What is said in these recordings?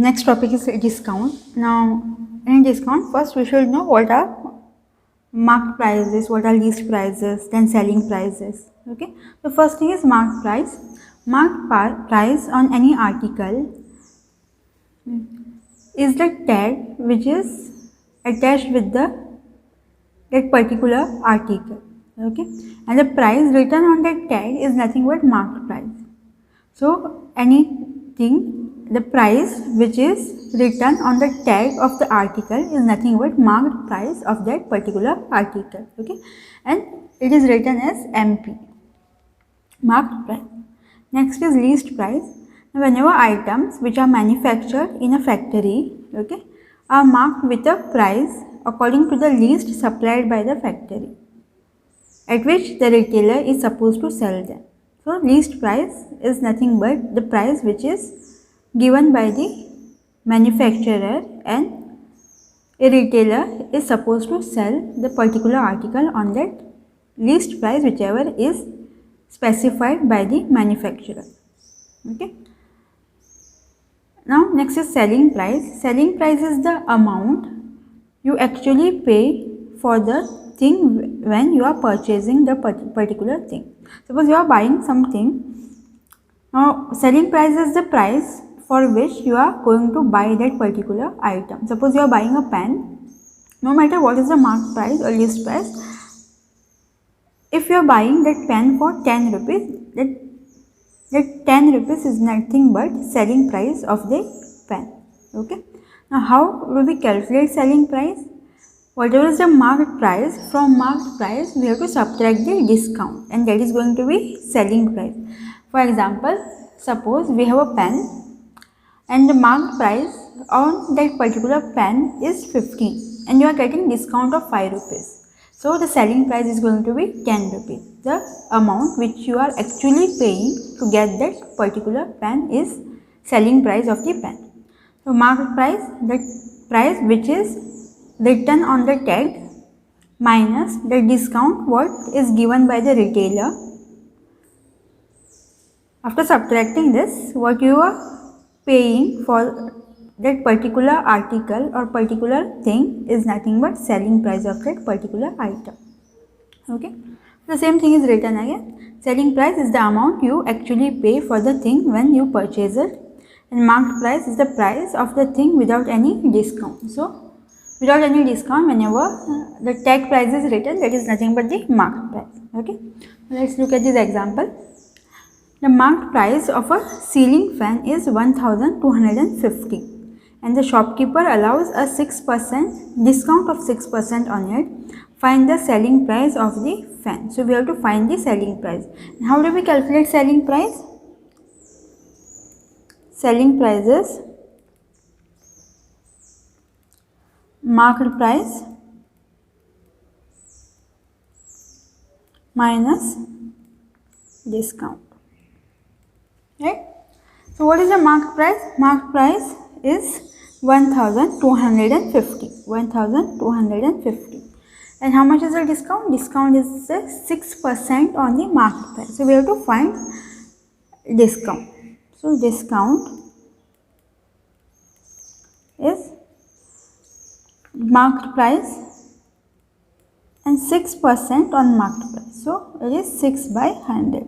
Next topic is discount. Now in discount, first we should know what are marked prices, what are list prices, then selling prices. Okay, the first thing is marked price. Marked price on any article is the tag which is attached with that particular article. Okay, and the price written on that tag is nothing but marked price. So anything, the price which is written on the tag of the article is nothing but marked price of that particular article. Okay, and it is written as MP, marked price. Next is list price. Now, whenever items which are manufactured in a factory, okay, are marked with a price according to the list supplied by the factory, at which the retailer is supposed to sell them. So list price is nothing but the price which is given by the manufacturer, and a retailer is supposed to sell the particular article on that list price whichever is specified by the manufacturer. Okay. Now next is selling price. Selling price is the amount you actually pay for the thing when you are purchasing the particular thing. Suppose you are buying something. Now selling price is the price for which you are going to buy that particular item. Suppose you are buying a pen. No matter what is the marked price or list price, if you are buying that pen for 10 rupees, that 10 rupees is nothing but selling price of the pen. Okay. Now how do we calculate selling price? Whatever is the marked price, from marked price we have to subtract the discount, and that is going to be selling price. For example, suppose we have a pen and the marked price on that particular pen is 15 and you are getting discount of 5 rupees. So the selling price is going to be 10 rupees. The amount which you are actually paying to get that particular pen is selling price of the pen. So marked price, the price which is written on the tag minus the discount what is given by the retailer. After subtracting this, what you are paying for that particular article or particular thing is nothing but selling price of that particular item. Okay. The same thing is written again. Selling price is the amount you actually pay for the thing when you purchase it, and marked price is the price of the thing without any discount. So without any discount, whenever the tag price is written, that is nothing but the marked price. Okay. Let's look at this example. The marked price of a ceiling fan is 1250 and the shopkeeper allows a 6% discount of 6% on it. Find the selling price of the fan. So we have to find the selling price. And how do we calculate selling price? Selling price is marked price minus discount. Right? So what is the marked price? Marked price is 1250. 1250. And how much is the discount? Discount is 6% on the marked price. So we have to find discount. So discount is marked price and 6% on marked price. So it is 6 by 100.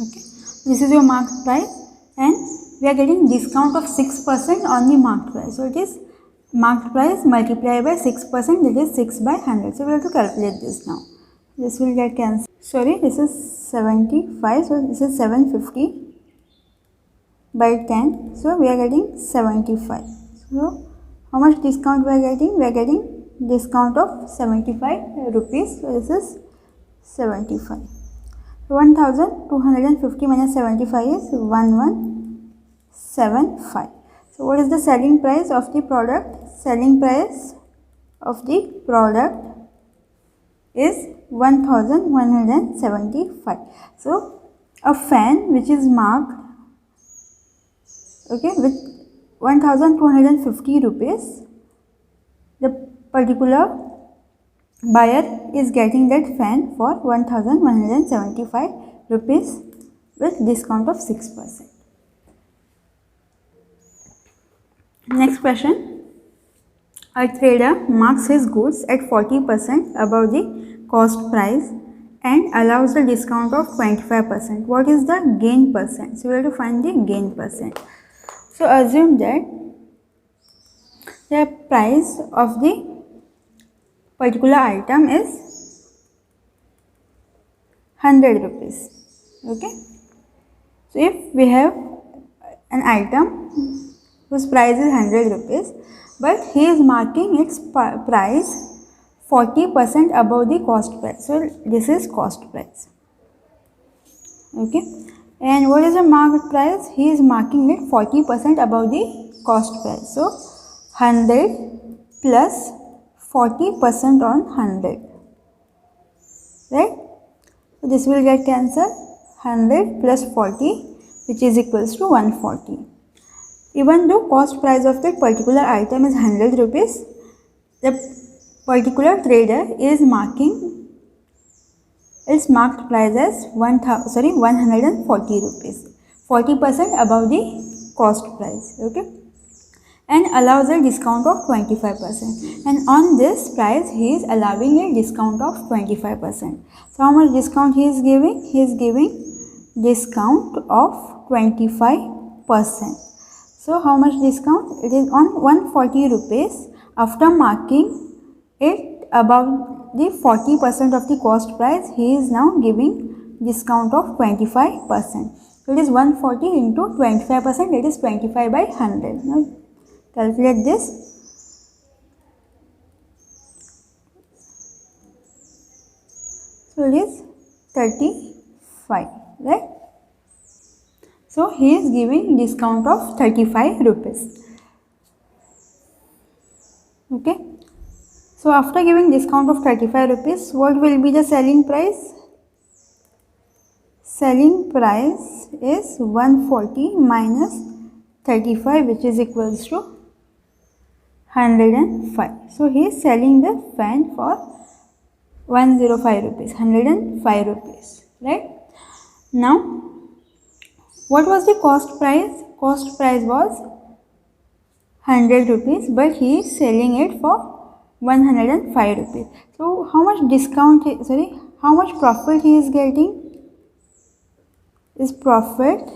Okay. This is your marked price and we are getting discount of 6% on the marked price. So it is marked price multiplied by 6%, that is 6 by 100. So we have to calculate this now. This will get cancelled. Sorry, this is 75. So this is 750 by 10. So we are getting 75. So how much discount we are getting? We are getting discount of 75 rupees. So this is 75. 1250 minus 75 is 1175. So what is the selling price of the product? Selling price of the product is 1175. So a fan which is marked, okay, with 1250 rupees, the particular buyer is getting that fan for 1175 rupees with discount of 6%. Next question. A trader marks his goods at 40% above the cost price and allows a discount of 25%. What is the gain percent? So we have to find the gain percent. So assume that the price of the particular item is 100 rupees. Okay. So if we have an item whose price is 100 rupees, but he is marking its price 40% above the cost price. So this is cost price. Okay. And what is the market price? He is marking it 40% above the cost price. So 100 plus 40% on 100. Right? So this will get cancelled. 100 plus 40, which is equals to 140. Even though cost price of that particular item is 100 rupees, the particular trader is marking its marked price as 140 rupees, 40% above the cost price. Okay, and allows a discount of 25%. And on this price, he is allowing a discount of 25%. So how much discount he is giving? He is giving discount of 25%. So how much discount? It is on 140 rupees. After marking it above the 40% of the cost price, he is now giving discount of 25%. So it is 140 into 25%, it is 25 by 100. Now calculate this. So it is 35, right? So he is giving discount of 35 rupees. Okay. So after giving discount of 35 rupees, what will be the selling price? Selling price is 140 minus 35, which is equals to 105. So he is selling the fan for 105 rupees, 105 rupees, right? Now, what was the cost price? Cost price was 100 rupees, but he is selling it for 105 rupees. So how much discount, how much profit he is getting? His profit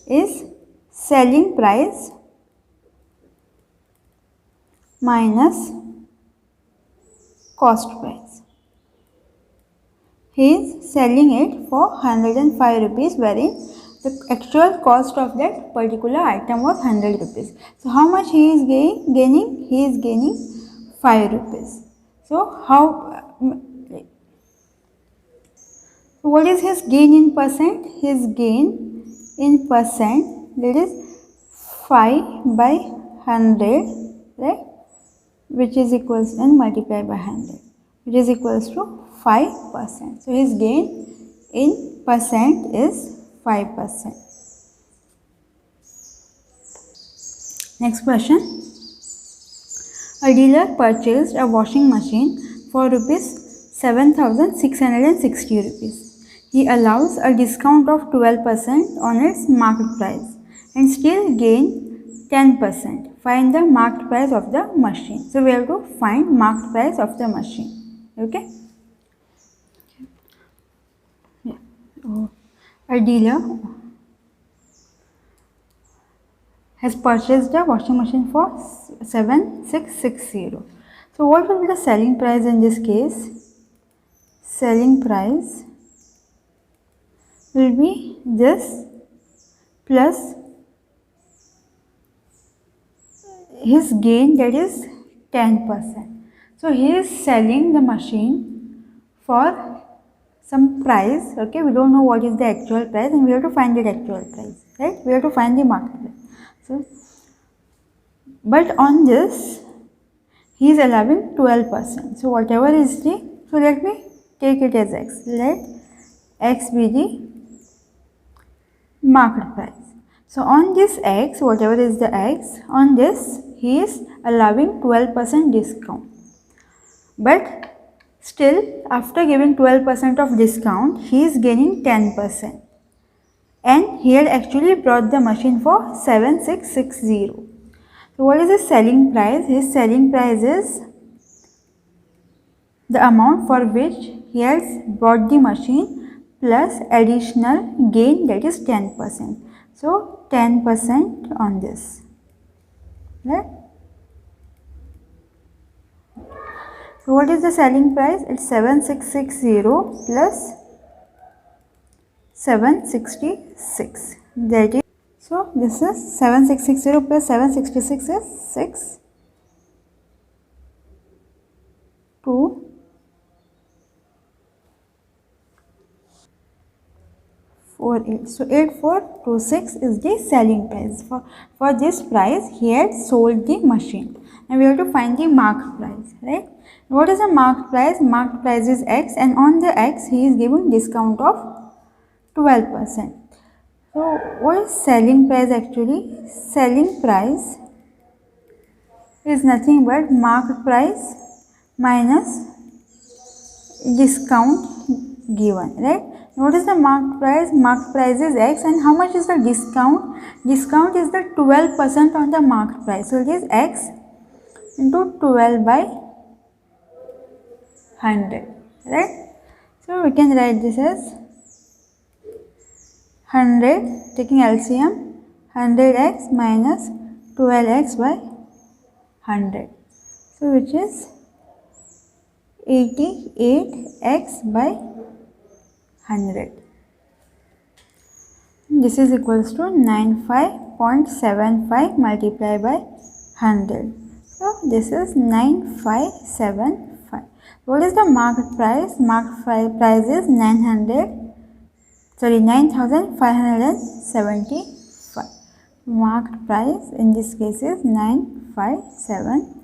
is selling price minus cost price. He is selling it for 105 rupees, wherein the actual cost of that particular item was 100 rupees. So how much he is gaining? He is gaining 5 rupees. So what is his gain in percent? His gain in percent, that is 5 by 100, right? Which is equals, and multiplied by 100, which is equals to 5%. So his gain in percent is 5%. Next question. A dealer purchased a washing machine for ₹7,660 rupees. He allows a discount of 12% on its market price and still gain 10%. Find the marked price of the machine. So we have to find marked price of the machine. Okay. A dealer has purchased a washing machine for 7,660. So what will be the selling price in this case? Selling price will be this plus his gain, that is 10%. So he is selling the machine for some price. Okay, we don't know what is the actual price, and we have to find the actual price, right? We have to find the market price. So, but on this he is allowing 12%. So whatever is the, so let me take it as x. Let x be the market price. So on this x, whatever is the x, on this he is allowing 12% discount. But still, after giving 12% of discount, he is gaining 10%. And he had actually brought the machine for 7,660. So So what is his selling price? His selling price is the amount for which he has bought the machine plus additional gain, that is 10%. So 10% on this, right? So what is the selling price? It's 7660 plus 766. That is, so this is 7660 plus 766 is 6248. So 8426 is the selling price. For this price he had sold the machine. And we have to find the marked price, right? What is the marked price? Marked price is X, and on the X he is giving discount of 12%. So what is selling price actually? Selling price is nothing but marked price minus discount given, right? What is the marked price? Marked price is X, and how much is the discount? Discount is the 12% on the marked price. So it is X into 12 by 100, right? So we can write this as 100, taking LCM, 100x minus 12x by 100. So which is 88x by 100. This is equals to 95.75 multiplied by 100. So this is 9575. What is the market price? Market price is 9,575. Market price in this case is 9575.